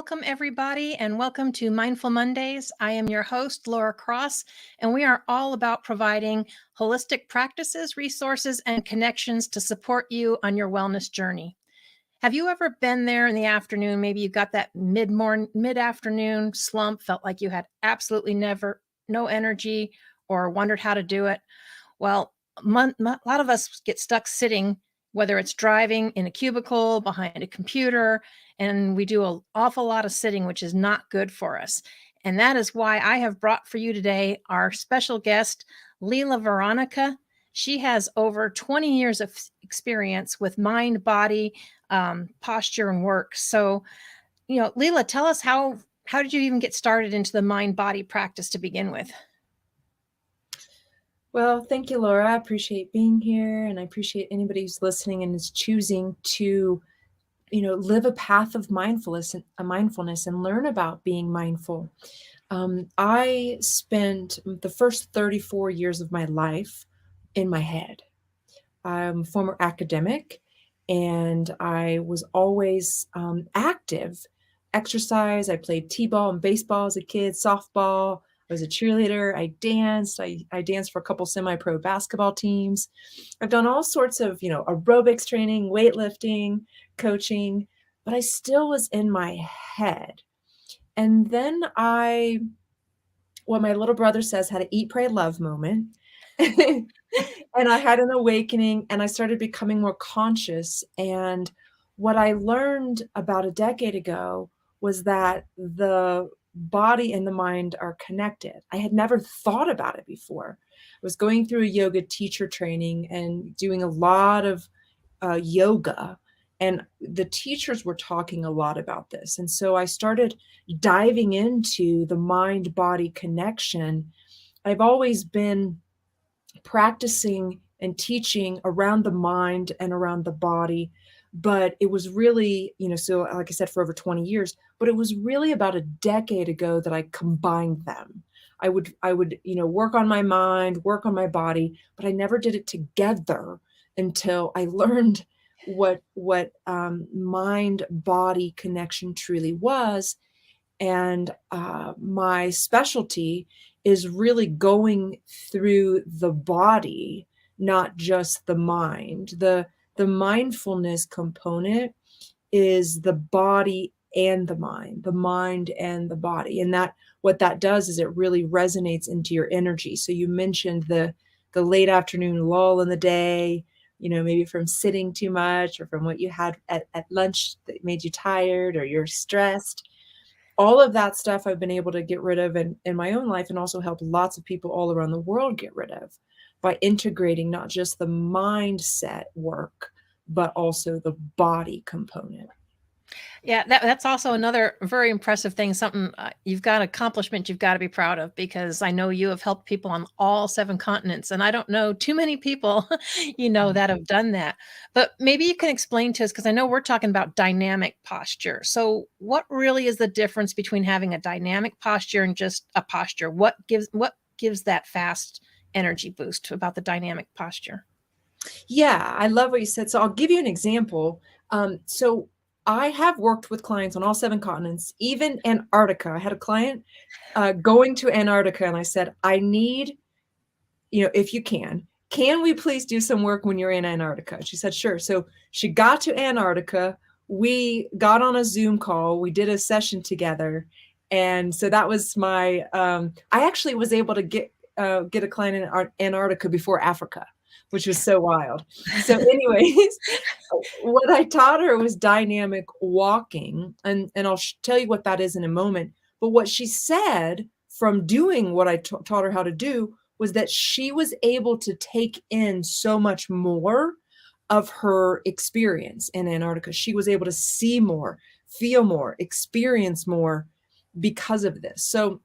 welcome everybody, and welcome to Mindful Mondays. I am your host, Laura Cross, and we are all about providing holistic practices, resources, and connections to support you on your wellness journey. Have you ever been there in the afternoon? Maybe you got that mid-afternoon slump, felt like you had absolutely no energy, or wondered how to do it. Well, a lot of us get stuck sitting, whether it's driving in a cubicle, behind a computer, and we do an awful lot of sitting, which is not good for us. And that is why I have brought for you today our special guest, Lila Veronica. She has over 20 years of experience with mind, body, posture, and work. So, Lila, tell us how did you even get started into the mind body practice to begin with? Well, thank you, Laura. I appreciate being here, and I appreciate anybody who's listening and is choosing to, live a path of mindfulness and learn about being mindful. I spent the first 34 years of my life in my head. I'm a former academic, and I was always active. Exercise. I played t-ball and baseball as a kid, softball. I was a cheerleader. I danced. I danced for a couple semi-pro basketball teams. I've done all sorts of, aerobics training, weightlifting, coaching, but I still was in my head. And then what my little brother says, had an eat, pray, love moment. And I had an awakening, and I started becoming more conscious. And what I learned about a decade ago was that the body and the mind are connected. I had never thought about it before. I was going through a yoga teacher training and doing a lot of yoga, and the teachers were talking a lot about this. And so I started diving into the mind-body connection. I've always been practicing and teaching around the mind and around the body, but it was really, so like I said, for over 20 years, but it was really about a decade ago that I combined them. I would, work on my mind, work on my body, but I never did it together until I learned what mind body connection truly was. And my specialty is really going through the body, not just the mind. The mindfulness component is the body and the mind and the body. And that what that does is it really resonates into your energy. So you mentioned the late afternoon lull in the day, maybe from sitting too much, or from what you had at lunch that made you tired, or you're stressed. All of that stuff I've been able to get rid of in my own life, and also help lots of people all around the world get rid of, by integrating not just the mindset work, but also the body component. Yeah, that's also another very impressive thing, something you've got accomplishment you've got to be proud of, because I know you have helped people on all 7 continents, and I don't know too many people, that have done that. But maybe you can explain to us, because I know we're talking about dynamic posture. So what really is the difference between having a dynamic posture and just a posture? What gives that fast energy boost about the dynamic posture? Yeah, I love what you said. So I'll give you an example. So I have worked with clients on all 7 continents, even Antarctica. I had a client going to Antarctica, and I said, I need, if you can we please do some work when you're in Antarctica? She said, sure. So she got to Antarctica. We got on a Zoom call. We did a session together. And so that was my, I actually was able to get a client in Antarctica before Africa, which was so wild. So anyways, what I taught her was dynamic walking. And I'll tell you what that is in a moment. But what she said from doing what I taught her how to do was that she was able to take in so much more of her experience in Antarctica. She was able to see more, feel more, experience more because of this. So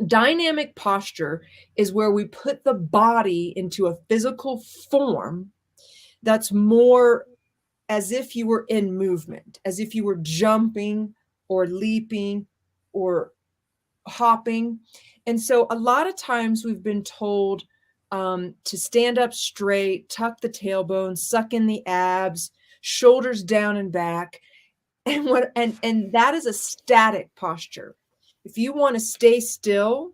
dynamic posture is where we put the body into a physical form that's more as if you were in movement, as if you were jumping or leaping or hopping. And so a lot of times we've been told to stand up straight, tuck the tailbone, suck in the abs, shoulders down and back. And that is a static posture. If you want to stay still,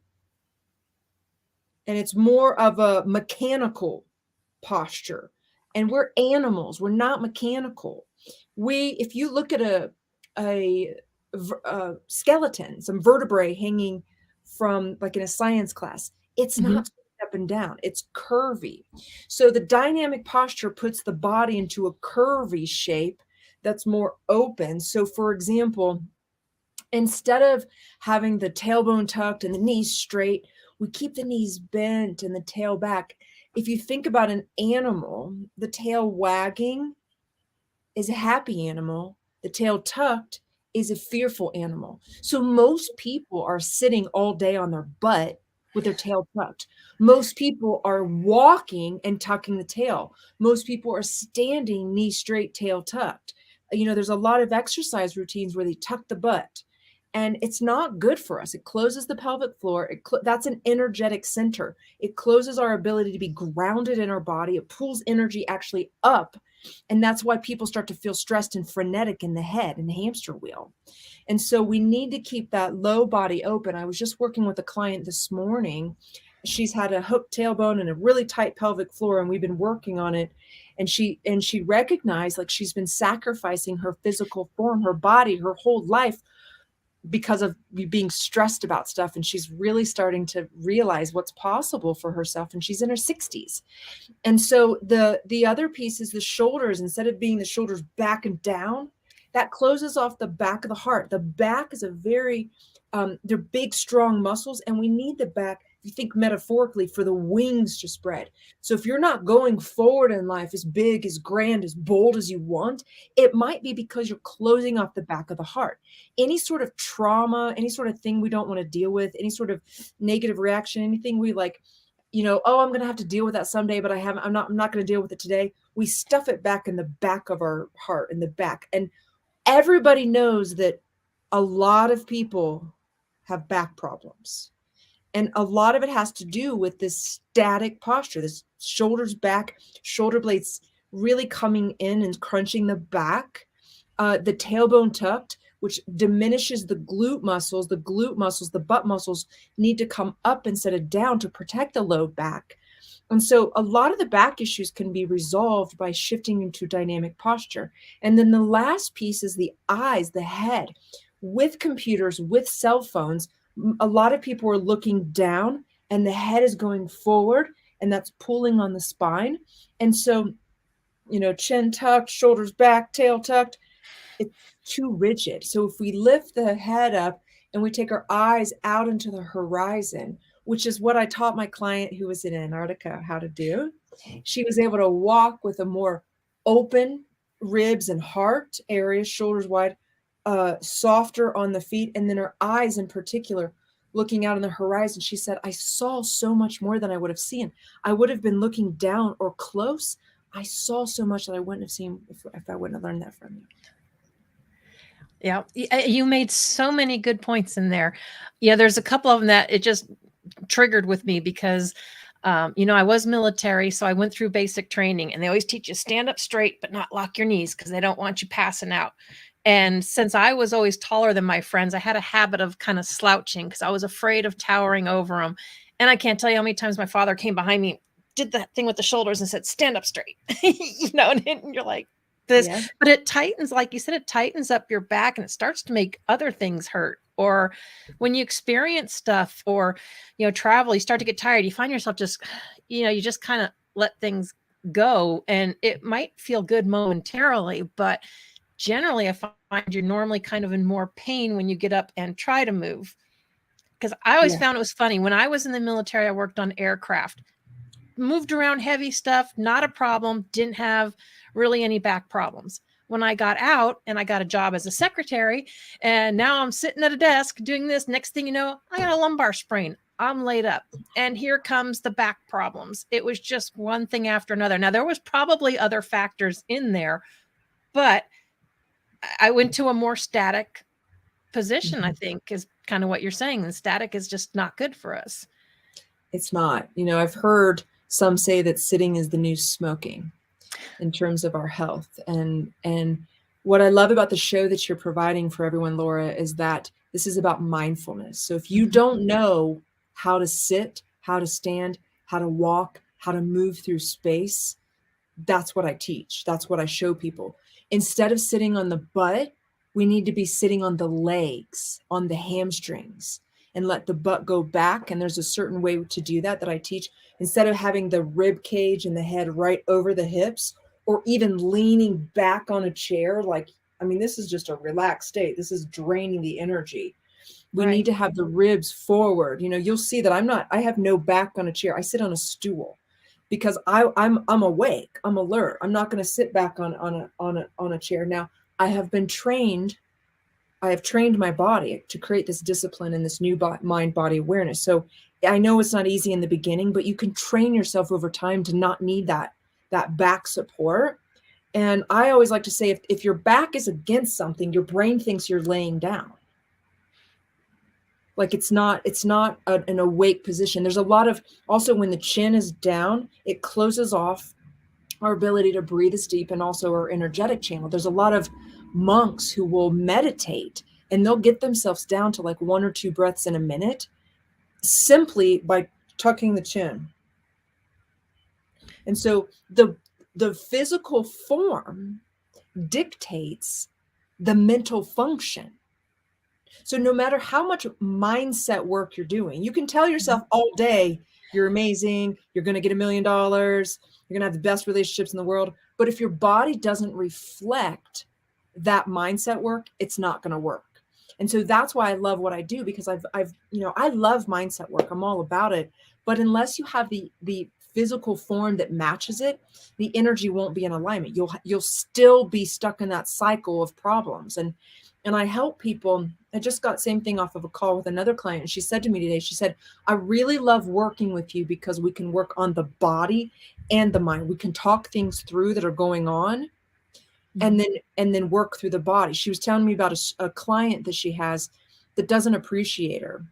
and it's more of a mechanical posture, and we're animals, we're not mechanical. If you look at a skeleton, some vertebrae hanging from, like in a science class, it's not up and down, it's curvy. So the dynamic posture puts the body into a curvy shape that's more open. So for example, instead of having the tailbone tucked and the knees straight, we keep the knees bent and the tail back. If you think about an animal, the tail wagging is a happy animal. The tail tucked is a fearful animal. So most people are sitting all day on their butt with their tail tucked. Most people are walking and tucking the tail. Most people are standing knee straight, tail tucked. There's a lot of exercise routines where they tuck the butt, and it's not good for us. It closes the pelvic floor. That's an energetic center. It closes our ability to be grounded in our body. It pulls energy actually up. And that's why people start to feel stressed and frenetic in the head, in the hamster wheel. And so we need to keep that low body open. I was just working with a client this morning. She's had a hooked tailbone and a really tight pelvic floor, and we've been working on it. And she recognized, like, she's been sacrificing her physical form, her body, her whole life, because of being stressed about stuff. And she's really starting to realize what's possible for herself. And she's in her 60s. And so the other piece is the shoulders. Instead of being the shoulders back and down, that closes off the back of the heart. The back is a very, they're big, strong muscles, and we need the back, if you think metaphorically, for the wings to spread. So if you're not going forward in life as big, as grand, as bold as you want, it might be because you're closing off the back of the heart. Any sort of trauma, any sort of thing we don't want to deal with, any sort of negative reaction, anything we like, oh, I'm going to have to deal with that someday, but I'm not going to deal with it today. We stuff it back in the back of our heart, in the back. And everybody knows that a lot of people have back problems. And a lot of it has to do with this static posture, this shoulders back, shoulder blades really coming in and crunching the back, the tailbone tucked, which diminishes the glute muscles. The glute muscles, the butt muscles need to come up instead of down to protect the low back. And so a lot of the back issues can be resolved by shifting into dynamic posture. And then the last piece is the eyes, the head. With computers, with cell phones, a lot of people are looking down and the head is going forward, and that's pulling on the spine. And so, chin tucked, shoulders back, tail tucked, it's too rigid. So if we lift the head up and we take our eyes out into the horizon, which is what I taught my client who was in Antarctica how to do, she was able to walk with a more open ribs and heart area, shoulders wide, softer on the feet, and then her eyes in particular, looking out on the horizon. She said, I saw so much more than I would have seen. I would have been looking down or close. I saw so much that I wouldn't have seen if I wouldn't have learned that from you. Yeah, you made so many good points in there. Yeah, there's a couple of them that it just triggered with me because, I was military, so I went through basic training, and they always teach you stand up straight, but not lock your knees because they don't want you passing out. And since I was always taller than my friends, I had a habit of kind of slouching because I was afraid of towering over them. And I can't tell you how many times my father came behind me, did that thing with the shoulders and said, stand up straight, and you're like, this, yeah. But it tightens, like you said, it tightens up your back and it starts to make other things hurt. Or when you experience stuff or, travel, you start to get tired, you find yourself just, you just kind of let things go, and it might feel good momentarily, but generally I find you're normally kind of in more pain when you get up and try to move. Because I always found it was funny. When I was in the military, I worked on aircraft, moved around heavy stuff, not a problem, didn't have really any back problems. When I got out and I got a job as a secretary, and now I'm sitting at a desk doing this, next thing you know, I got a lumbar sprain. I'm laid up, and here comes the back problems. It was just one thing after another. Now, there was probably other factors in there, but I went to a more static position, I think, is kind of what you're saying. The static is just not good for us. It's not. I've heard some say that sitting is the new smoking in terms of our health. And What I love about the show that you're providing for everyone, Laura, is that this is about mindfulness. So if you don't know how to sit, how to stand, how to walk, how to move through space, that's what I teach. That's what I show people. Instead of sitting on the butt, we need to be sitting on the legs, on the hamstrings, and let the butt go back. And there's a certain way to do that I teach. Instead of having the rib cage and the head right over the hips, or even leaning back on a chair, like, I mean, this is just a relaxed state. This is draining the energy. We need to have the ribs forward. You know, you'll see that I have no back on a chair. I sit on a stool because I'm awake. I'm alert. I'm not going to sit back on a chair. Now, I have trained my body to create this discipline and this new mind body awareness. So I know it's not easy in the beginning, but you can train yourself over time to not need that back support. And I always like to say, if your back is against something, your brain thinks you're laying down. Like it's not an awake position. There's a lot of, also when the chin is down, it closes off our ability to breathe as deep and also our energetic channel. There's a lot of monks who will meditate and they'll get themselves down to like 1 or 2 breaths in a minute simply by tucking the chin. And so the physical form dictates the mental function. So no matter how much mindset work you're doing, you can tell yourself all day, you're amazing, you're going to get $1 million, you're going to have the best relationships in the world. But if your body doesn't reflect that mindset work, it's not going to work. And so that's why I love what I do, because I love mindset work. I'm all about it. But unless you have the physical form that matches it, the energy won't be in alignment. You'll still be stuck in that cycle of problems. And I help people. I just got same thing off of a call with another client. And she said to me today, she said, I really love working with you because we can work on the body and the mind. We can talk things through that are going on and then work through the body. She was telling me about a client that she has that doesn't appreciate her.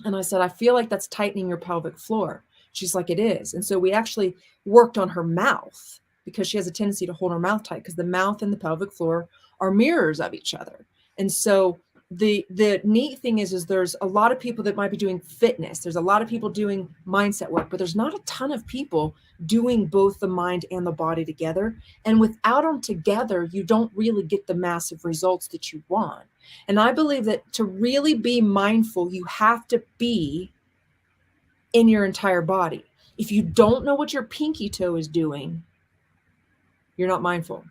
And I said, I feel like that's tightening your pelvic floor. She's like, it is. And so we actually worked on her mouth because she has a tendency to hold her mouth tight because the mouth and the pelvic floor are mirrors of each other. And so the neat thing is there's a lot of people that might be doing fitness. There's a lot of people doing mindset work, but there's not a ton of people doing both the mind and the body together. And without them together, you don't really get the massive results that you want. And I believe that to really be mindful, you have to be in your entire body. If you don't know what your pinky toe is doing, you're not mindful.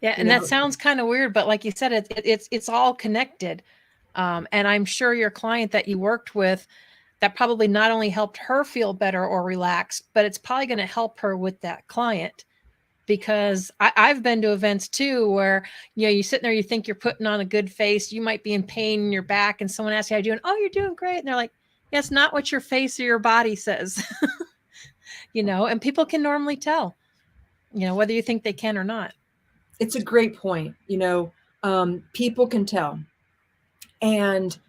Yeah, and that sounds kind of weird, but like you said, it's all connected. And I'm sure your client that you worked with, that probably not only helped her feel better or relaxed, but it's probably going to help her with that client. Because I've been to events too where, you sit there, you think you're putting on a good face, you might be in pain in your back, and someone asks you how you're doing. Oh, you're doing great. And they're like, yeah, it's not what your face or your body says. And people can normally tell, whether you think they can or not. It's a great point. People can tell. And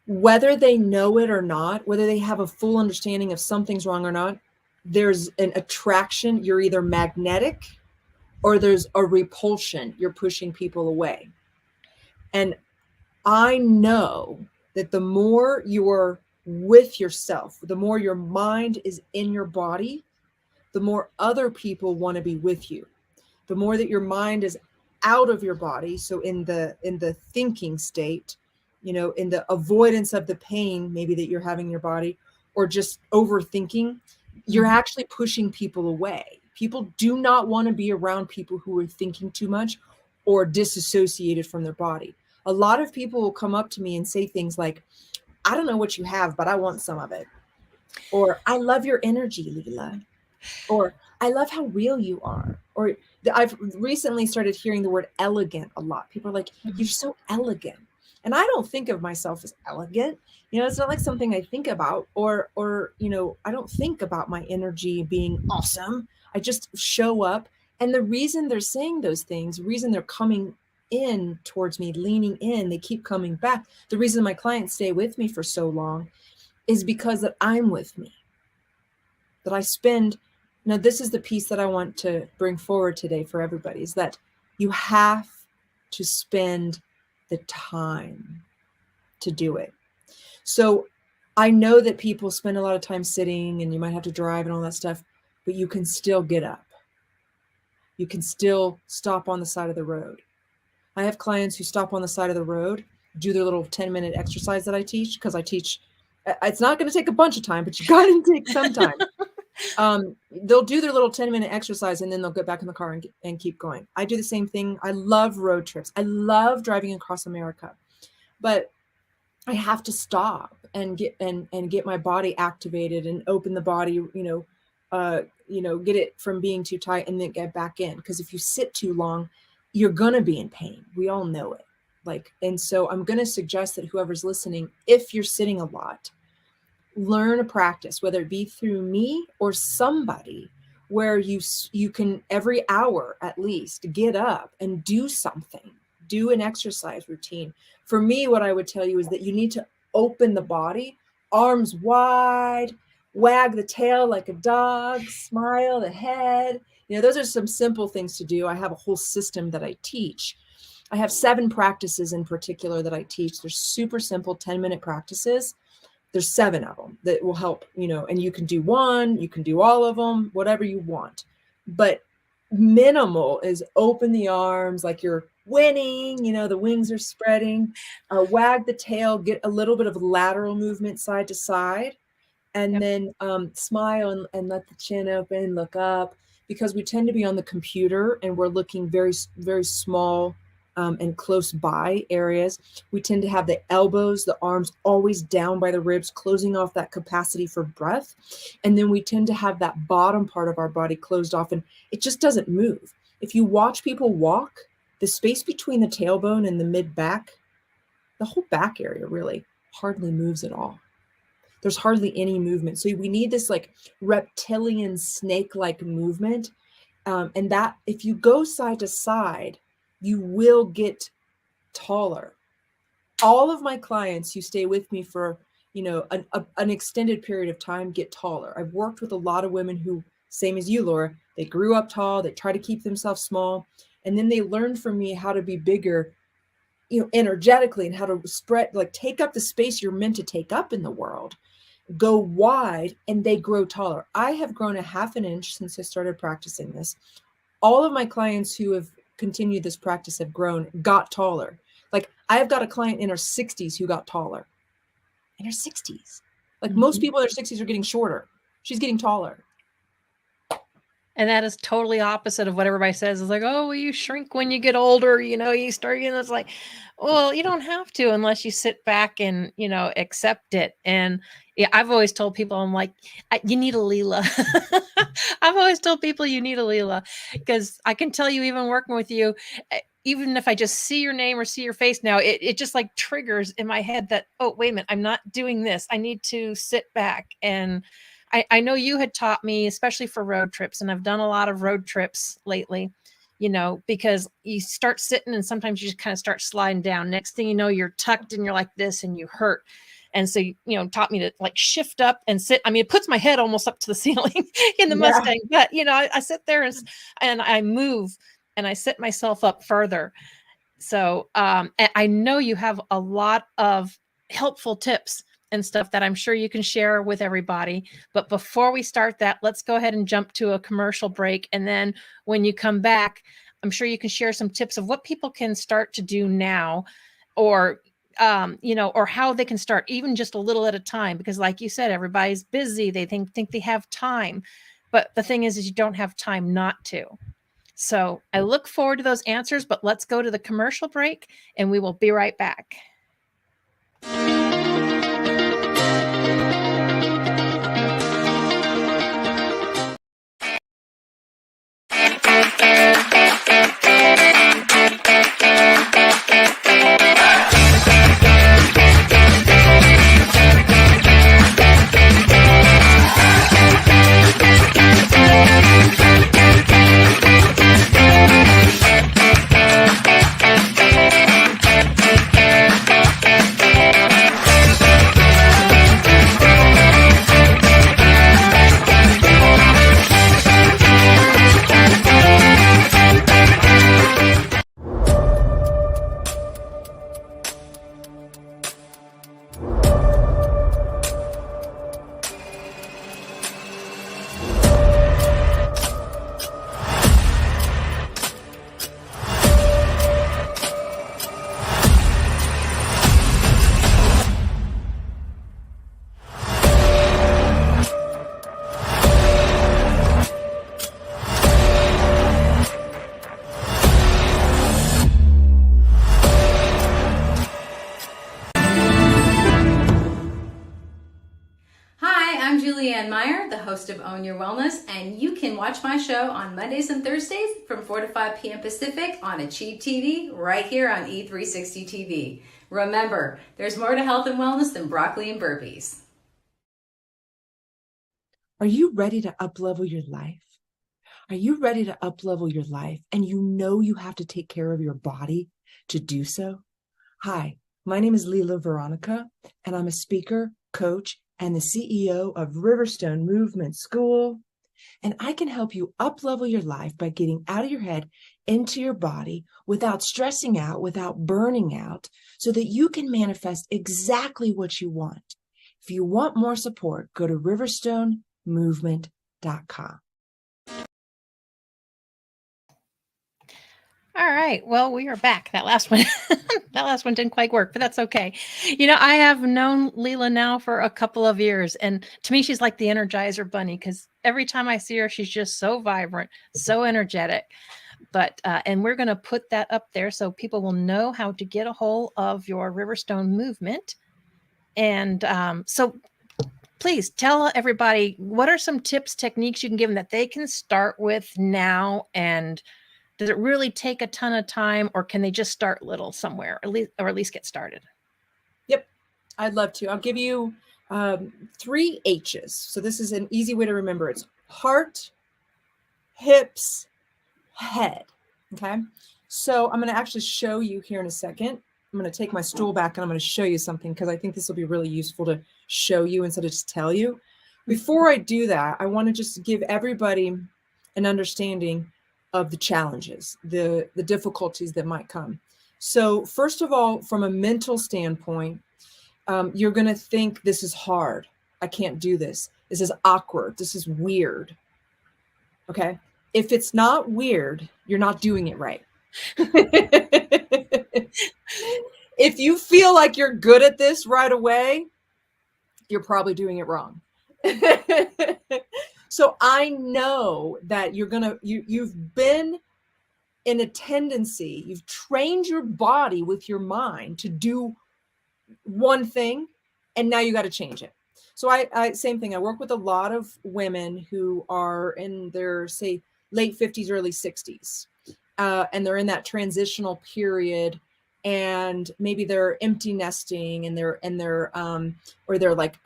whether they know it or not, whether they have a full understanding of something's wrong or not, there's an attraction. You're either magnetic or there's a repulsion. You're pushing people away. And I know that the more you're with yourself, the more your mind is in your body, the more other people want to be with you. The more that your mind is out of your body, so in the thinking state, in the avoidance of the pain maybe that you're having in your body, or just overthinking, you're actually pushing people away. People do not want to be around people who are thinking too much or disassociated from their body. A lot of people will come up to me and say things like, I don't know what you have, but I want some of it. Or I love your energy, Lila. Or I love how real you are. Or I've recently started hearing the word elegant a lot. People are like, you're so elegant. And I don't think of myself as elegant. It's not like something I think about, or I don't think about my energy being awesome. I just show up. And the reason they're saying those things, the reason they're coming in towards me, leaning in, they keep coming back. The reason my clients stay with me for so long is because that I'm with me, that I spend Now, this is the piece that I want to bring forward today for everybody, is that you have to spend the time to do it. So I know that people spend a lot of time sitting and you might have to drive and all that stuff, but you can still get up. You can still stop on the side of the road. I have clients who stop on the side of the road, do their little 10-minute exercise that I teach, because I teach, it's not going to take a bunch of time, but you got to take some time. They'll do their little 10-minute exercise and then they'll get back in the car and keep going. I do the same thing. I love road trips. I love driving across America, but I have to stop and get my body activated and open the body, get it from being too tight and then get back in. Because if you sit too long, you're going to be in pain. We all know it. And so I'm going to suggest that whoever's listening, if you're sitting a lot, learn a practice, whether it be through me or somebody, where you can every hour at least get up and do something, do an exercise routine. For me, what I would tell you is that you need to open the body, arms wide, wag the tail like a dog, smile the head. Those are some simple things to do. I have a whole system that I teach. I have 7 practices in particular that I teach. They're super simple 10-minute practices. There's 7 of them that will help, and you can do one, you can do all of them, whatever you want. But minimal is open the arms like you're winning, the wings are spreading, wag the tail, get a little bit of lateral movement side to side, and then smile and let the chin open, look up, because we tend to be on the computer and we're looking very, very small and close by areas. We tend to have the elbows, the arms always down by the ribs, closing off that capacity for breath. And then we tend to have that bottom part of our body closed off and it just doesn't move. If you watch people walk, the space between the tailbone and the mid back, the whole back area really hardly moves at all. There's hardly any movement. So we need this like reptilian snake-like movement. And that if you go side to side, you will get taller. All of my clients who stay with me for, an extended period of time get taller. I've worked with a lot of women who, same as you, Laura, they grew up tall, they try to keep themselves small, and then they learned from me how to be bigger, energetically, and how to spread, take up the space you're meant to take up in the world, go wide, and they grow taller. I have grown a half an inch since I started practicing this. All of my clients who have continued this practice have got taller. I have got a client in her 60s who got taller. In her 60s. Most people in their 60s are getting shorter. She's getting taller. And that is totally opposite of what everybody says. It's like, oh, well, you shrink when you get older, you start getting, it's like, well, you don't have to unless you sit back and, accept it. And yeah, I've always told people, I'm like, you need a Lila. I've always told people you need a Lila, because I can tell you, even working with you, even if I just see your name or see your face now, it just triggers in my head that, oh, wait a minute, I'm not doing this. I need to sit back. And I know you had taught me, especially for road trips, and I've done a lot of road trips lately, because you start sitting and sometimes you just kind of start sliding down. Next thing you know, you're tucked and you're like this and you hurt. And so, taught me to shift up and sit. I mean, it puts my head almost up to the ceiling in the Mustang, but I sit there and I move and I sit myself up further. So I know you have a lot of helpful tips and stuff that I'm sure you can share with everybody. But before we start that, let's go ahead and jump to a commercial break. And then when you come back, I'm sure you can share some tips of what people can start to do now, or how they can start even just a little at a time. Because like you said, everybody's busy. They think they have time. But the thing is you don't have time not to. So I look forward to those answers, but let's go to the commercial break and we will be right back. I'm Julianne Meyer, the host of Own Your Wellness, and you can watch my show on Mondays and Thursdays from 4 to 5 p.m. Pacific on Achieve TV right here on E360 TV. Remember, there's more to health and wellness than broccoli and burpees. Are you ready to up-level your life? Are you ready to up-level your life and you know you have to take care of your body to do so? Hi, my name is Lila Veronica, and I'm a speaker, coach, and the CEO of Riverstone Movement School. And I can help you up-level your life by getting out of your head into your body without stressing out, without burning out, so that you can manifest exactly what you want. If you want more support, go to riverstonemovement.com. All right. Well, we are back. That last one, that last one didn't quite work, but that's okay. I have known Lila now for a couple of years, and to me, she's like the Energizer Bunny because every time I see her, she's just so vibrant, so energetic. But and we're going to put that up there so people will know how to get a hold of your Riverstone movement. And so please tell everybody, what are some tips, techniques you can give them that they can start with now? And does it really take a ton of time, or can they just start little somewhere, or at least get started? Yep, I'd love to. I'll give you 3 H's. So this is an easy way to remember. It's heart, hips, head. Okay. So I'm going to actually show you here in a second. I'm going to take my stool back and I'm going to show you something because I think this will be really useful to show you instead of just tell you. Before I do that, I want to just give everybody an understanding of the challenges, the difficulties that might come. So first of all, from a mental standpoint, you're going to think this is hard. I can't do this. This is awkward. This is weird. Okay. If it's not weird, you're not doing it right. If you feel like you're good at this right away, you're probably doing it wrong. So I know that you've been in a tendency, you've trained your body with your mind to do one thing, and now you got to change it. So I same thing. I work with a lot of women who are in their, say, late 50s, early 60s, and they're in that transitional period, and maybe they're empty nesting, and they're like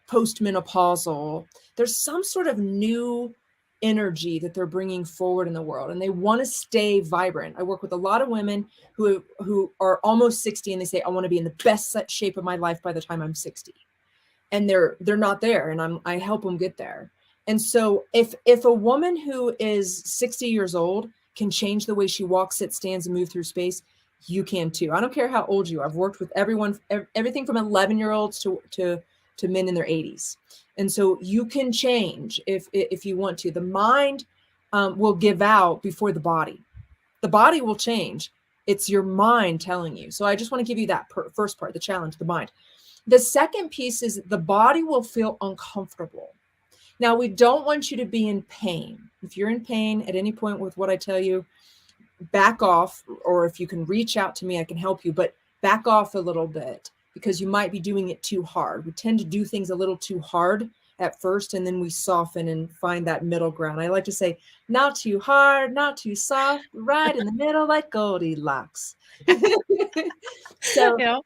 postmenopausal. There's some sort of new energy that they're bringing forward in the world, and they want to stay vibrant. I work with a lot of women who are almost 60, and they say, I want to be in the best shape of my life by the time I'm 60. And they're not there, and I help them get there. And so if a woman who is 60 years old can change the way she walks, sits, stands, and move through space, you can too. I don't care how old you are. I've worked with everyone, everything from 11-year-olds to men in their 80s. And so you can change if you want to. The mind will give out before the body. The body will change. It's your mind telling you. So I just want to give you that first part, the challenge, the mind. The second piece is the body will feel uncomfortable. Now, we don't want you to be in pain. If you're in pain at any point with what I tell you, back off, or if you can reach out to me, I can help you, but back off a little bit because you might be doing it too hard. We tend to do things a little too hard at first, and then we soften and find that middle ground. I like to say, not too hard, not too soft, right in the middle like Goldilocks. So, Yeah.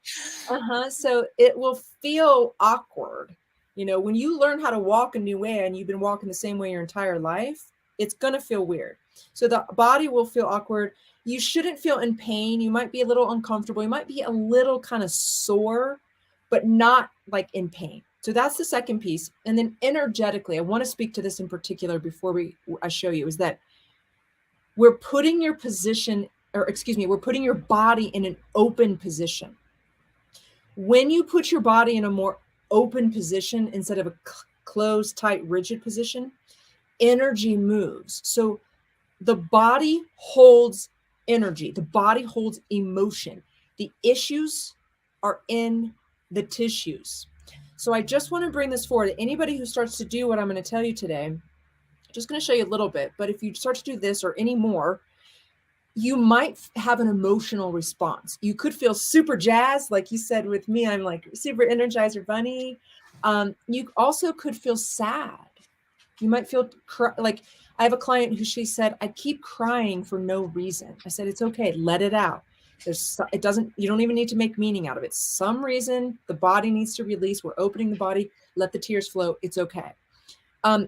So it will feel awkward. When you learn how to walk a new way and you've been walking the same way your entire life, it's going to feel weird. So the body will feel awkward. You shouldn't feel in pain. You might be a little uncomfortable. You might be a little kind of sore, but not like in pain. So that's the second piece. And then energetically, I want to speak to this in particular before I show you, is that we're putting your body in an open position. When you put your body in a more open position instead of a closed, tight, rigid position, energy moves. So the body holds energy. The body holds emotion. The issues are in the tissues. So I just want to bring this forward. Anybody who starts to do what I'm going to tell you today, I'm just going to show you a little bit, but if you start to do this or any more, you might have an emotional response. You could feel super jazzed, like you said with me, I'm like super Energizer Bunny, You also could feel sad. You might feel like I have a client who she said, I keep crying for no reason. I said, it's okay. Let it out. You don't even need to make meaning out of it. Some reason the body needs to release. We're opening the body. Let the tears flow. It's okay.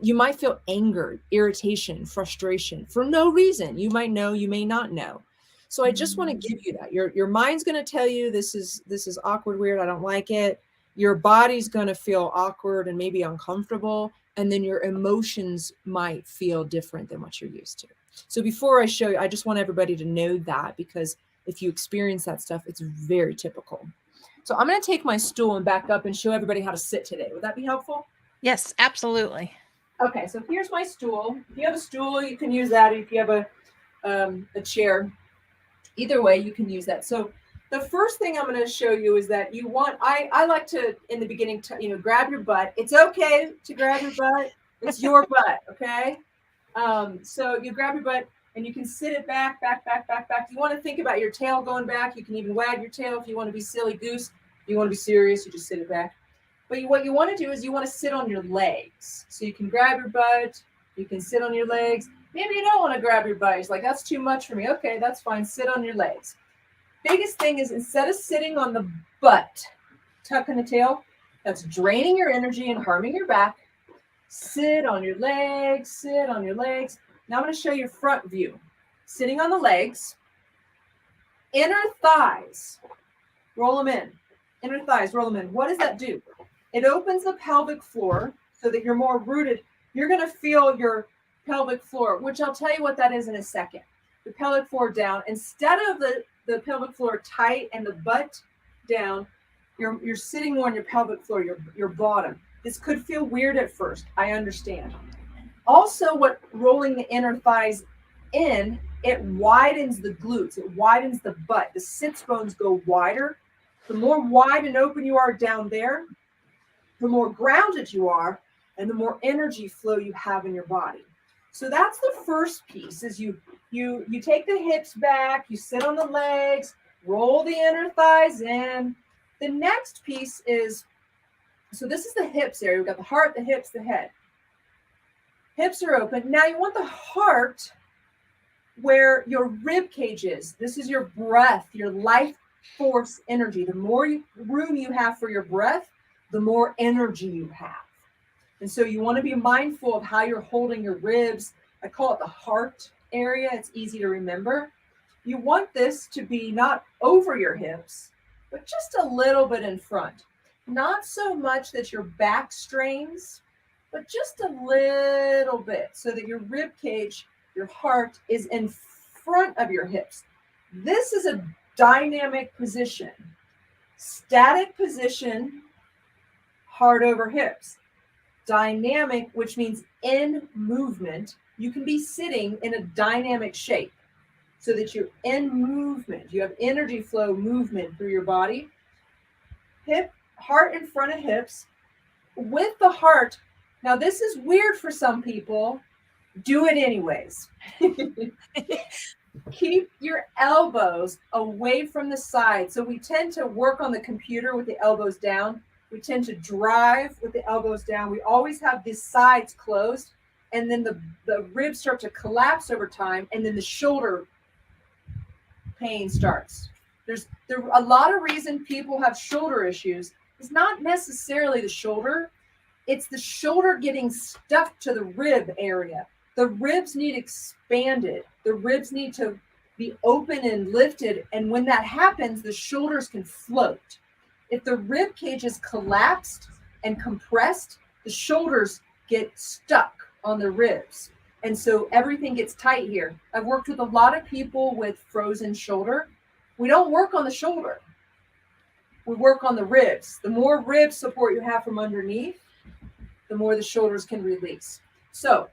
You might feel anger, irritation, frustration for no reason. You might know, you may not know. So I just want to give you that. Your mind's going to tell you this is awkward, weird. I don't like it. Your body's going to feel awkward and maybe uncomfortable. And then your emotions might feel different than what you're used to. So before I show you, I just want everybody to know that, because if you experience that stuff, it's very typical. So I'm going to take my stool and back up and show everybody how to sit today. Would that be helpful? Yes, absolutely. Okay, so here's my stool. If you have a stool, you can use that. If you have a chair, either way, you can use that. So the first thing I'm going to show you is that I like to, in the beginning, grab your butt. It's okay to grab your butt. It's your butt, okay? So you grab your butt and you can sit it back. You want to think about your tail going back. You can even wag your tail if you want to be silly goose. If you want to be serious, you just sit it back. But what you want to do is you want to sit on your legs. So you can grab your butt. You can sit on your legs. Maybe you don't want to grab your butt. It's like, that's too much for me. Okay, that's fine. Sit on your legs. Biggest thing is, instead of sitting on the butt, tucking the tail, that's draining your energy and harming your back. Sit on your legs. Sit on your legs. Now I'm going to show you front view. Sitting on the legs. Inner thighs. Roll them in. Inner thighs, roll them in. What does that do? It opens the pelvic floor so that you're more rooted. You're going to feel your pelvic floor, which I'll tell you what that is in a second. The pelvic floor down. Instead of the pelvic floor tight and the butt down, you're sitting more on your pelvic floor, your bottom. This could feel weird at first. I understand. Also, what rolling the inner thighs in, it widens the glutes. It widens the butt. The sits bones go wider. The more wide and open you are down there, the more grounded you are, and the more energy flow you have in your body. So that's the first piece, is you take the hips back, you sit on the legs, roll the inner thighs in. The next piece is, so this is the hips area. We've got the heart, the hips, the head. Hips are open. Now you want the heart where your rib cage is. This is your breath, your life force energy. The more room you have for your breath, the more energy you have. And so you want to be mindful of how you're holding your ribs. I call it the heart area. It's easy to remember. You want this to be not over your hips, but just a little bit in front. Not so much that your back strains, but just a little bit, so that your rib cage, your heart, is in front of your hips. This is a dynamic position. Static position, heart over hips. Dynamic, which means in movement. You can be sitting in a dynamic shape so that you're in movement. You have energy flow, movement through your body. Heart in front of hips. With the heart, now this is weird for some people. Do it anyways. Keep your elbows away from the side. So we tend to work on the computer with the elbows down. We tend to drive with the elbows down. We always have the sides closed, and then the ribs start to collapse over time, and then the shoulder pain starts. There's a lot of reason people have shoulder issues. It's not necessarily the shoulder. It's the shoulder getting stuck to the rib area. The ribs need expanded. The ribs need to be open and lifted. And when that happens, the shoulders can float. If the rib cage is collapsed and compressed, the shoulders get stuck on the ribs. And so everything gets tight here. I've worked with a lot of people with frozen shoulder. We don't work on the shoulder. We work on the ribs. The more rib support you have from underneath, the more the shoulders can release. So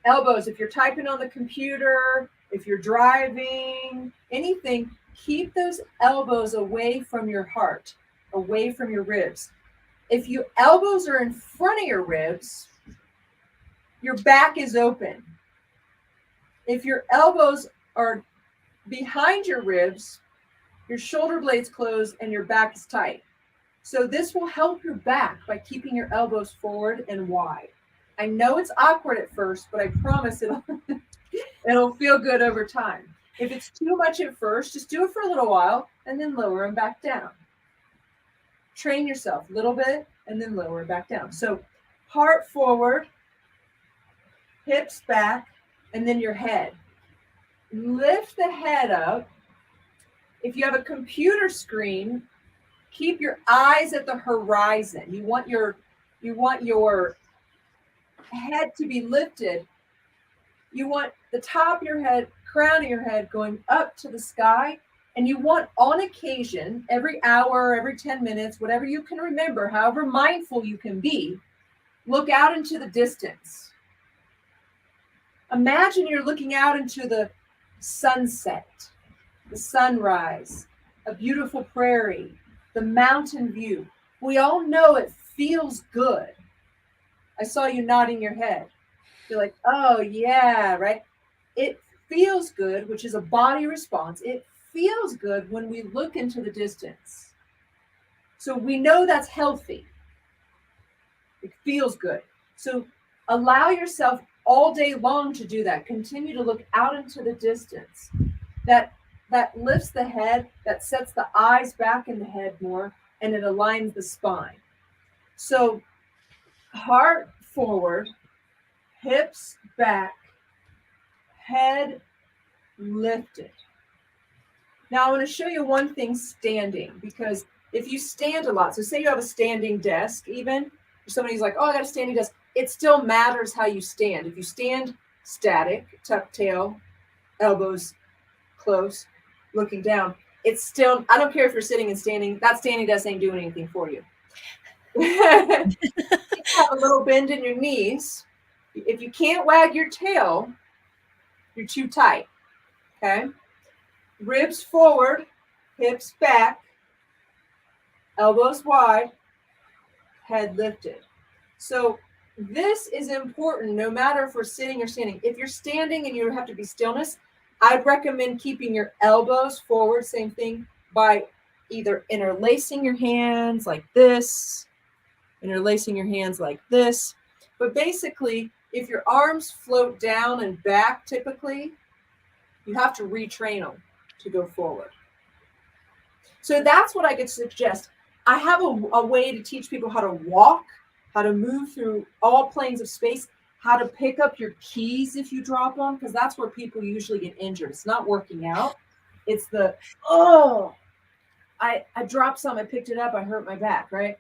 elbows, if you're typing on the computer, if you're driving, anything, keep those elbows away from your heart, away from your ribs. If your elbows are in front of your ribs, your back is open. If your elbows are behind your ribs, your shoulder blades close and your back is tight. So this will help your back by keeping your elbows forward and wide. I know it's awkward at first, but I promise it'll feel good over time. If it's too much at first, just do it for a little while and then lower them back down. Train yourself a little bit and then lower it back down. So heart forward, hips back, and then your head. Lift the head up. If you have a computer screen, keep your eyes at the horizon. You want your head to be lifted. You want the top of your head, crown of your head going up to the sky. And you want, on occasion, every hour, every 10 minutes, whatever you can remember, however mindful you can be, look out into the distance. Imagine you're looking out into the sunset, the sunrise, a beautiful prairie, the mountain view. We all know it feels good. I saw you nodding your head. You're like, oh yeah, right? It feels good, which is a body response. It feels good when we look into the distance. So we know that's healthy. It feels good. So allow yourself all day long to do that. Continue to look out into the distance. That lifts the head, that sets the eyes back in the head more, and it aligns the spine. So heart forward, hips back, head lifted. Now I want to show you one thing standing, because if you stand a lot, so say you have a standing desk even, or somebody's like, oh, I got a standing desk, it still matters how you stand. If you stand static, tuck tail, elbows close, looking down, it's still, I don't care if you're sitting and standing, that standing desk ain't doing anything for you. You have a little bend in your knees. If you can't wag your tail, you're too tight, okay? Ribs forward, hips back, elbows wide, head lifted. So this is important no matter if we're sitting or standing. If you're standing and you have to be stillness, I'd recommend keeping your elbows forward, same thing, by either interlacing your hands like this, interlacing your hands like this. But basically, if your arms float down and back typically, you have to retrain them to go forward. So that's what I could suggest. I have a way to teach people how to walk, how to move through all planes of space, how to pick up your keys if you drop them, because that's where people usually get injured. It's not working out. It's the, oh, I dropped some, I picked it up, I hurt my back, right?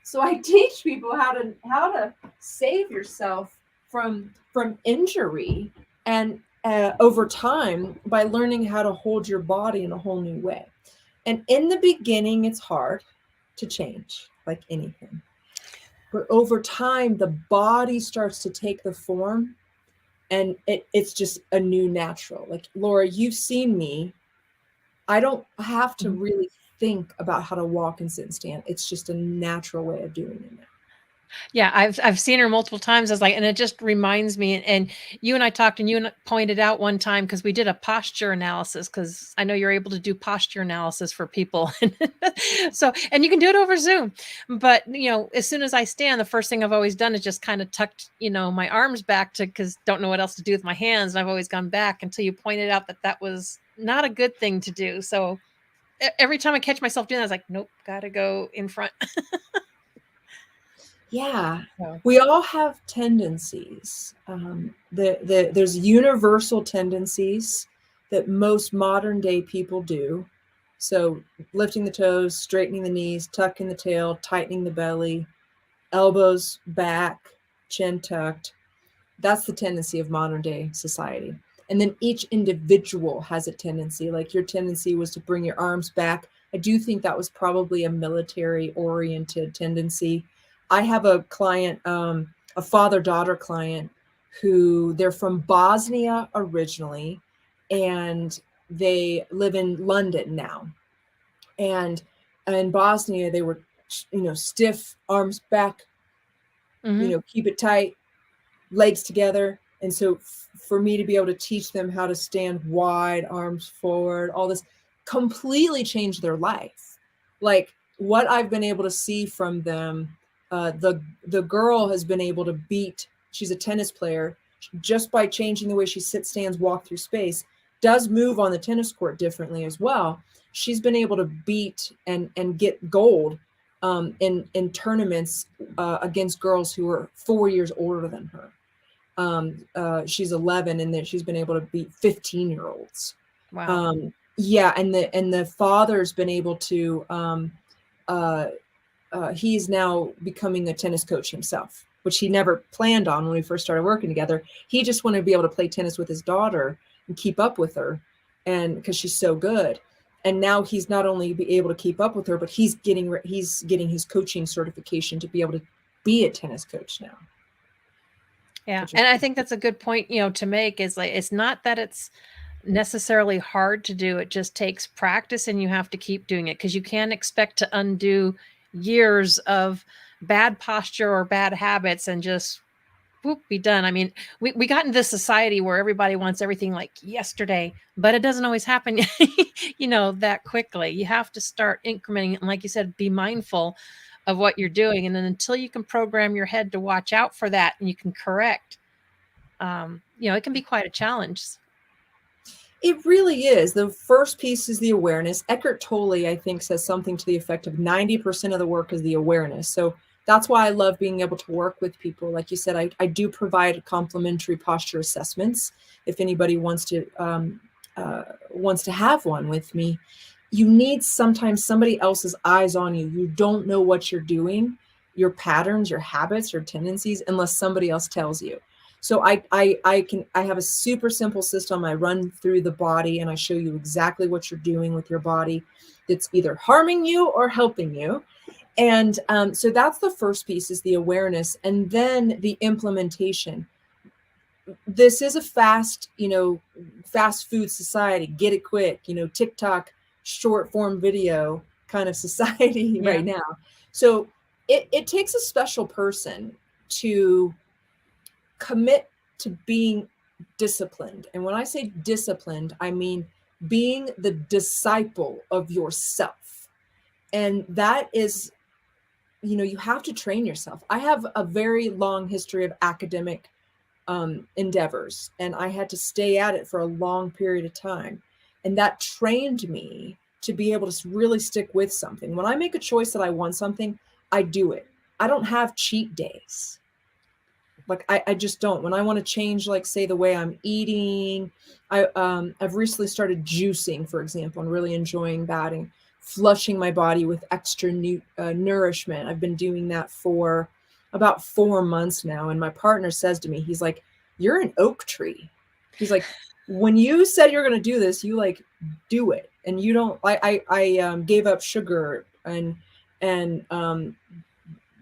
So I teach people how to save yourself from injury and over time by learning how to hold your body in a whole new way. And in the beginning, it's hard to change, like anything. But over time, the body starts to take the form, and it's just a new natural. Like, Laura, you've seen me. I don't have to really think about how to walk and sit and stand. It's just a natural way of doing it now. Yeah, I've seen her multiple times. And it just reminds me. And you and I talked, and you pointed out one time, because we did a posture analysis, because I know you're able to do posture analysis for people. So, and you can do it over Zoom. But as soon as I stand, the first thing I've always done is just kind of tucked, my arms back because don't know what else to do with my hands. And I've always gone back until you pointed out that was not a good thing to do. So every time I catch myself doing that, I was like, nope, gotta go in front. Yeah, we all have tendencies. There's universal tendencies that most modern day people do. So lifting the toes, straightening the knees, tucking the tail, tightening the belly, elbows back, chin tucked. That's the tendency of modern day society. And then each individual has a tendency. Like your tendency was to bring your arms back. I do think that was probably a military oriented tendency. I have a client, a father-daughter client, who they're from Bosnia originally, and they live in London now. And in Bosnia, they were, stiff, arms back, keep it tight, legs together. And so for me to be able to teach them how to stand wide, arms forward, all this completely changed their life. Like, what I've been able to see from them, the girl has been able to beat. She's a tennis player, just by changing the way she sits, stands, walk through space. Does move on the tennis court differently as well. She's been able to beat and get gold in tournaments against girls who are 4 years older than her. She's 11, and then she's been able to beat 15-year-olds. Wow. Yeah, and the father's been able to. He's now becoming a tennis coach himself, which he never planned on when we first started working together. He just wanted to be able to play tennis with his daughter and keep up with her, and because she's so good. And now he's not only be able to keep up with her, but he's getting his coaching certification to be able to be a tennis coach now. Yeah. And I think that's a good point, to make, is like, it's not that it's necessarily hard to do. It just takes practice, and you have to keep doing it, because you can't expect to undo years of bad posture or bad habits and just whoop, be done. I mean, we got into this society where everybody wants everything like yesterday, but it doesn't always happen, that quickly. You have to start incrementing it. And like you said, be mindful of what you're doing. And then until you can program your head to watch out for that and you can correct, it can be quite a challenge. It really is. The first piece is the awareness. Eckhart Tolle, I think, says something to the effect of 90% of the work is the awareness. So that's why I love being able to work with people. Like you said, I do provide complimentary posture assessments if anybody wants to have one with me. You need sometimes somebody else's eyes on you. You don't know what you're doing, your patterns, your habits, your tendencies, unless somebody else tells you. So I have a super simple system. I run through the body and I show you exactly what you're doing with your body that's either harming you or helping you. And so that's the first piece, is the awareness, and then the implementation. This is a fast food society, get it quick, TikTok short form video kind of society right now. So it takes a special person to commit to being disciplined. And when I say disciplined, I mean being the disciple of yourself. And that is, you have to train yourself. I have a very long history of academic endeavors, and I had to stay at it for a long period of time. And that trained me to be able to really stick with something. When I make a choice that I want something, I do it. I don't have cheat days. Like I just don't. When I want to change, like say the way I'm eating, I've recently started juicing, for example, and really enjoying that, and flushing my body with extra nourishment. I've been doing that for about 4 months now. And my partner says to me, he's like, "You're an oak tree." He's like, "When you said you're going to do this, you like do it." And you don't, I gave up sugar and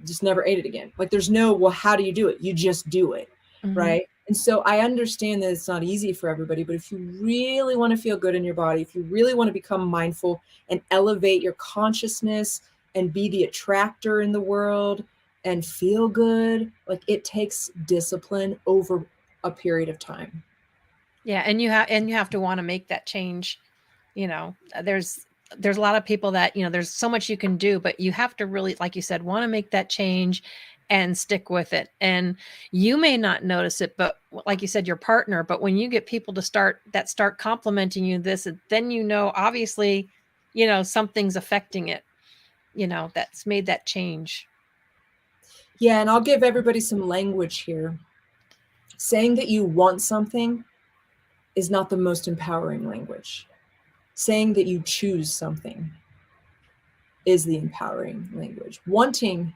just never ate it again. Like there's no, well, how do you do it? You just do it. Mm-hmm. Right. And so I understand that it's not easy for everybody, but if you really want to feel good in your body, if you really want to become mindful and elevate your consciousness and be the attractor in the world and feel good, like it takes discipline over a period of time. Yeah. And you have to want to make that change. There's a lot of people that, there's so much you can do, but you have to really, like you said, want to make that change and stick with it. And you may not notice it, but like you said, your partner, but when you get people to start complimenting you this, then, obviously, something's affecting it, that's made that change. Yeah. And I'll give everybody some language here. Saying that you want something is not the most empowering language. Saying that you choose something is the empowering language. Wanting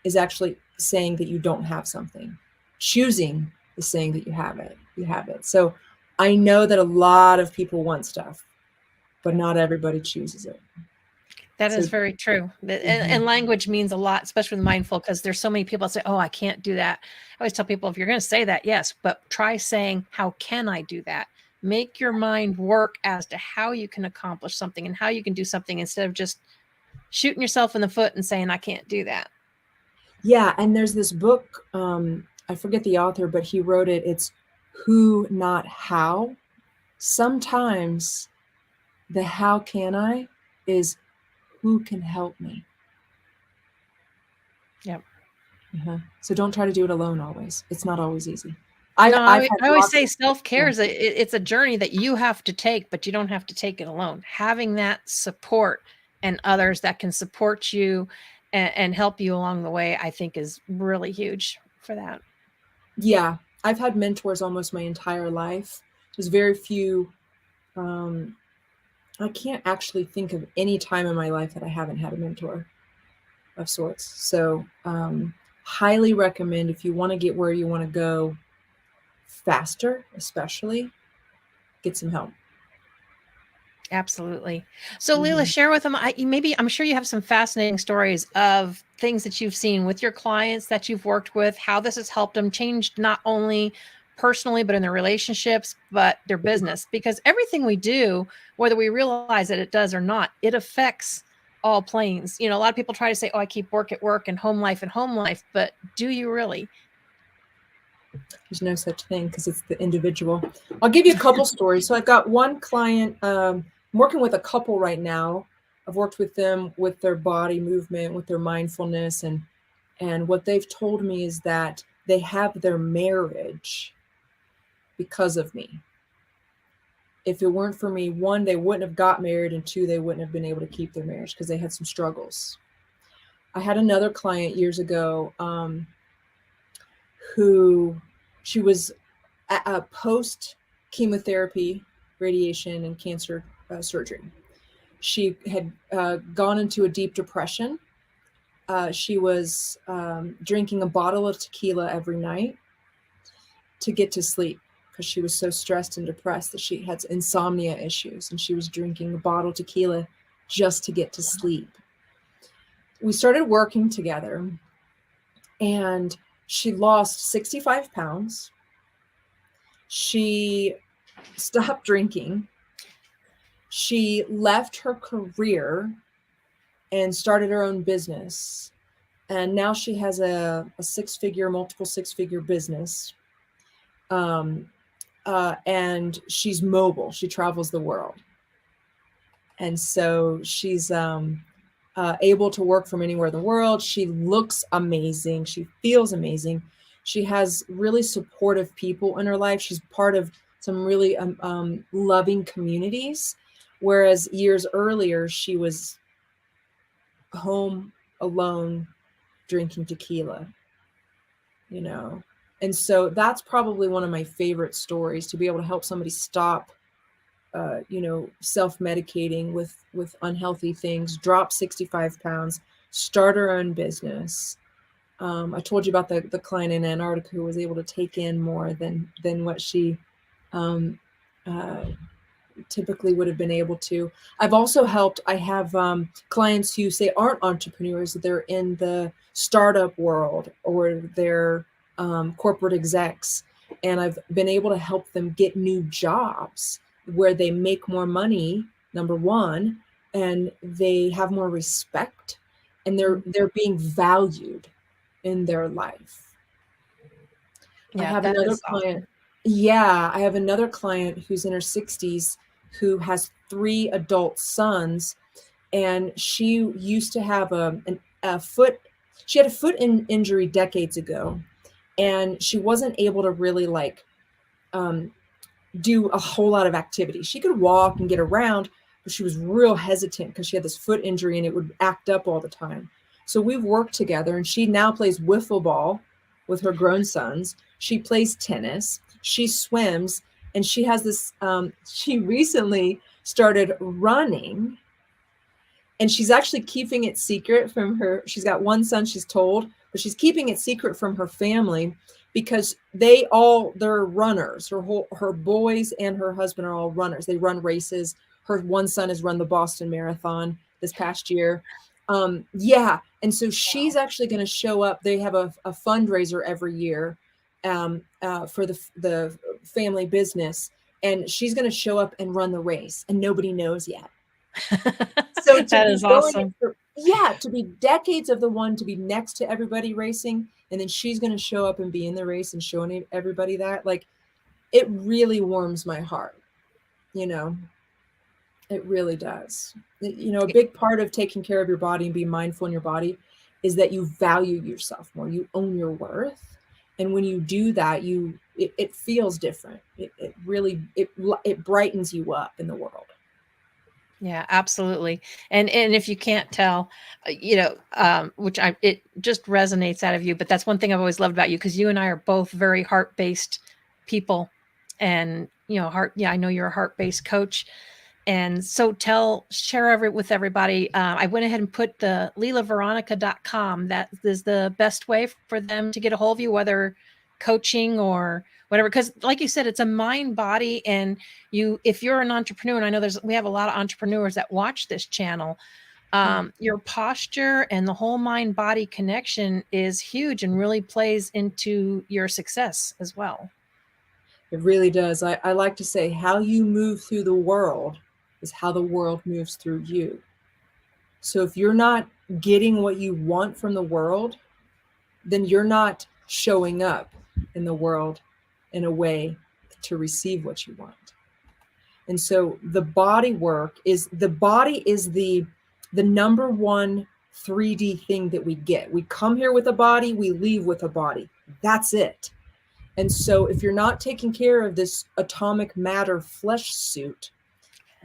is actually saying that you don't have something. Choosing is saying that you have it. You have it. So I know that a lot of people want stuff, but not everybody chooses it. That is very true. And language means a lot, especially with mindful, because there's so many people that say, "Oh, I can't do that." I always tell people, if you're going to say that, yes, but try saying, "How can I do that?" Make your mind work as to how you can accomplish something and how you can do something, instead of just shooting yourself in the foot and saying, "I can't do that." Yeah. And there's this book, I forget the author, but he wrote it. It's Who, Not How. Sometimes the how can I is who can help me. Yep. So don't try to do it alone always. It's not always easy. No, I've had I always lots say of, self-care yeah. is it's a journey that you have to take, but you don't have to take it alone. Having that support and others that can support you and help you along the way, I think is really huge for that. Yeah, I've had mentors almost my entire life. There's very few, I can't actually think of any time in my life that I haven't had a mentor of sorts. So, highly recommend if you want to get where you want to go faster, especially, get some help. Absolutely. So, Lila, Mhm. share with them. I'm sure you have some fascinating stories of things that you've seen with your clients that you've worked with, how this has helped them change not only personally, but in their relationships, but their business. Because everything we do, whether we realize that it does or not, it affects all planes. A lot of people try to say, oh, I keep work at work and home life, but do you really? There's no such thing because it's the individual. I'll give you a couple stories. So I've got one client, I'm working with a couple right now. I've worked with them with their body movement, with their mindfulness, and what they've told me is that they have their marriage because of me. If it weren't for me, one, they wouldn't have got married, and two, they wouldn't have been able to keep their marriage because they had some struggles. I had another client years ago, who she was post chemotherapy, radiation, and cancer surgery. She had gone into a deep depression. She was drinking a bottle of tequila every night to get to sleep because she was so stressed and depressed that she had insomnia issues, and she was drinking a bottle of tequila just to get to sleep. We started working together, and she lost 65 pounds. She stopped drinking. She left her career and started her own business. And now she has a multiple six-figure business. And she's mobile. She travels the world. And so she's able to work from anywhere in the world. She looks amazing. She feels amazing. She has really supportive people in her life. She's part of some really loving communities. Whereas years earlier, she was home alone drinking tequila, And so that's probably one of my favorite stories, to be able to help somebody stop self-medicating with unhealthy things, drop 65 pounds, start her own business. I told you about the client in Antarctica who was able to take in more than what she typically would have been able to. I have clients who say aren't entrepreneurs, they're in the startup world or they're corporate execs. And I've been able to help them get new jobs where they make more money, number one, and they have more respect, and they're being valued in their life. Yeah, I have that another is client. awesome. Yeah, I have another client who's in her 60s who has 3 adult sons, and she used to have a foot. She had a foot injury decades ago, and she wasn't able to really do a whole lot of activity. She could walk and get around, but she was real hesitant because she had this foot injury and it would act up all the time. So we've worked together, and she now plays wiffle ball with her grown sons. She plays tennis. She swims, and she has this. She recently started running, and she's actually keeping it secret from her. She's got one son, she's told, but she's keeping it secret from her family because they're runners. Her boys and her husband are all runners. They run races. Her one son has run the Boston Marathon this past year. Yeah. And so she's actually going to show up. They have a fundraiser every year for the family business. And she's going to show up and run the race, and nobody knows yet. So to That be is awesome. to be decades of the one to be next to everybody racing, and then she's going to show up and be in the race and showing everybody that, it really warms my heart. It really does. A big part of taking care of your body and being mindful in your body is that you value yourself more. You own your worth. And when you do that, it feels different. It really, it brightens you up in the world. Yeah, absolutely. And if you can't tell, it just resonates out of you. But that's one thing I've always loved about you, because you and I are both very heart-based people. And, I know you're a heart-based coach. And so share with everybody. I went ahead and put the lilaveronica.com. That is the best way for them to get a hold of you, whether coaching or whatever. Because like you said, it's a mind, body, and if you're an entrepreneur, and I know we have a lot of entrepreneurs that watch this channel, your posture and the whole mind body connection is huge and really plays into your success as well. It really does. I like to say how you move through the world is how the world moves through you. So if you're not getting what you want from the world, then you're not showing up in the world in a way to receive what you want. And so the body is the number one 3D thing that we get. We come here with a body, we leave with a body. That's it. And so if you're not taking care of this atomic matter flesh suit,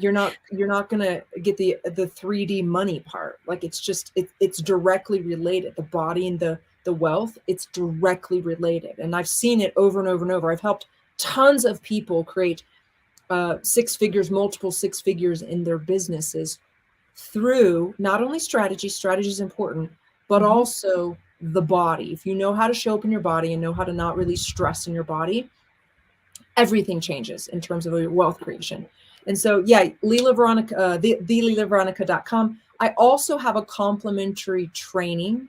you're not going to get the 3D money part. Like it's directly related. The body and the wealth, it's directly related. And I've seen it over and over and over. I've helped tons of people create 6 figures, multiple 6 figures in their businesses through not only strategy is important, but also the body. If you know how to show up in your body and know how to not release stress in your body, everything changes in terms of your wealth creation. And so, yeah, Lila Veronica, the lilaveronica.com. I also have a complimentary training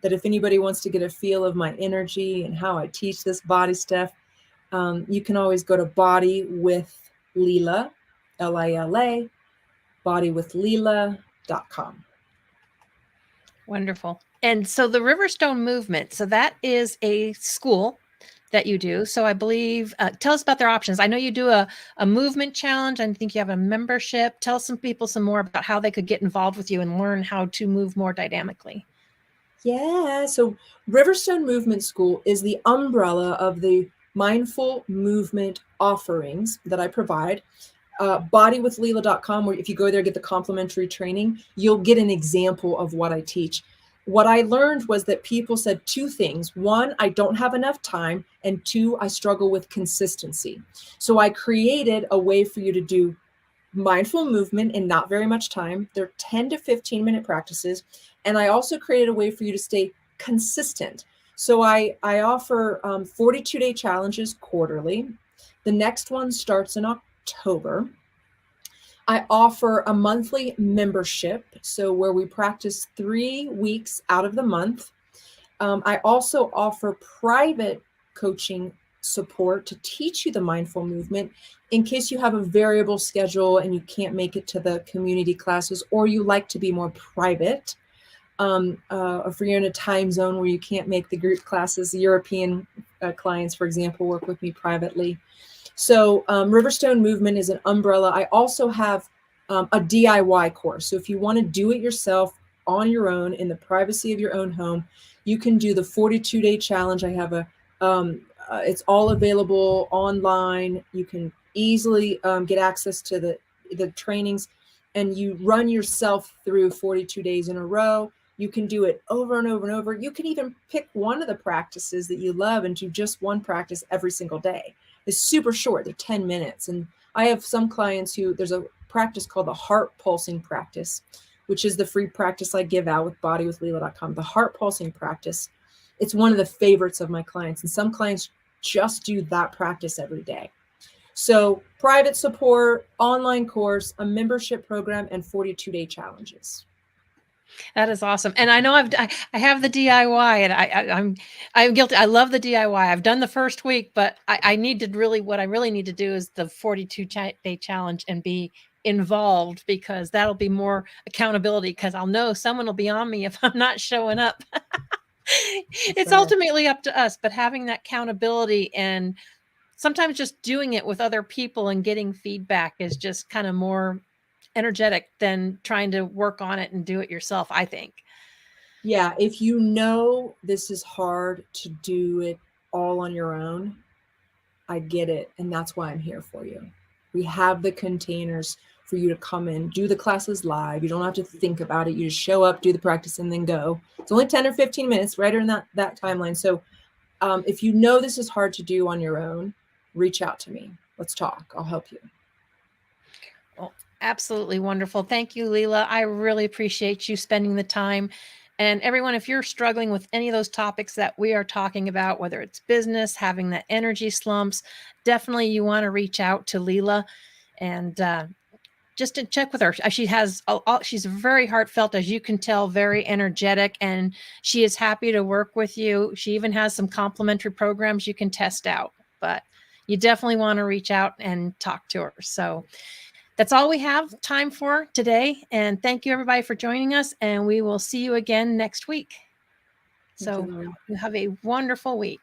that if anybody wants to get a feel of my energy and how I teach this body stuff, you can always go to Body with Lila, Lila, bodywithlila.com. Wonderful. And so the Riverstone Movement, so that is a school that you do. So I believe, tell us about their options. I know you do a movement challenge. I think you have a membership. Tell some people some more about how they could get involved with you and learn how to move more dynamically. Yeah, so Riverstone Movement School is the umbrella of the mindful movement offerings that I provide. Bodywithlila.com, where if you go there, get the complimentary training, you'll get an example of what I teach. What I learned was that people said 2 things. 1, I don't have enough time. And 2, I struggle with consistency. So I created a way for you to do mindful movement in not very much time. They're 10 to 15 minute practices. And I also created a way for you to stay consistent. So I offer 42-day challenges quarterly. The next one starts in October. I offer a monthly membership, so where we practice 3 weeks out of the month. I also offer private coaching support to teach you the mindful movement in case you have a variable schedule and you can't make it to the community classes, or you like to be more private. Or if you're in a time zone where you can't make the group classes, European clients, for example, work with me privately. So Riverstone Movement is an umbrella. I also have a DIY course. So if you want to do it yourself on your own in the privacy of your own home, you can do the 42-day challenge. I have it's all available online. You can easily get access to the trainings, and you run yourself through 42 days in a row. You can do it over and over and over. You can even pick one of the practices that you love and do just one practice every single day. It's super short. They're 10 minutes. And I have some clients there's a practice called the heart pulsing practice, which is the free practice I give out with bodywithlila.com. The heart pulsing practice, it's one of the favorites of my clients. And some clients just do that practice every day. So private support, online course, a membership program, and 42-day challenges. That is awesome. And I know I have the DIY, and I'm guilty. I love the DIY. I've done the first week, but I need to what I really need to do is the 42-day challenge and be involved, because that'll be more accountability, because I'll know someone will be on me if I'm not showing up. It's right. Ultimately up to us, but having that accountability, and sometimes just doing it with other people and getting feedback is just kind of more energetic than trying to work on it and do it yourself, I think. Yeah, if you know this is hard to do it all on your own, I get it. And that's why I'm here for you. We have the containers for you to come in, do the classes live. You don't have to think about it. You just show up, do the practice, and then go. It's only 10 or 15 minutes, right in that timeline. So if you know this is hard to do on your own, reach out to me. Let's talk. I'll help you. Well, absolutely wonderful. Thank you, Lila. I really appreciate you spending the time. And everyone, if you're struggling with any of those topics that we are talking about, whether it's business, having the energy slumps, definitely you want to reach out to Lila and just to check with her. She has, she's very heartfelt, as you can tell, very energetic, and she is happy to work with you. She even has some complimentary programs you can test out, but you definitely want to reach out and talk to her. So that's all we have time for today. And thank you, everybody, for joining us. And we will see you again next week. So you have a wonderful week.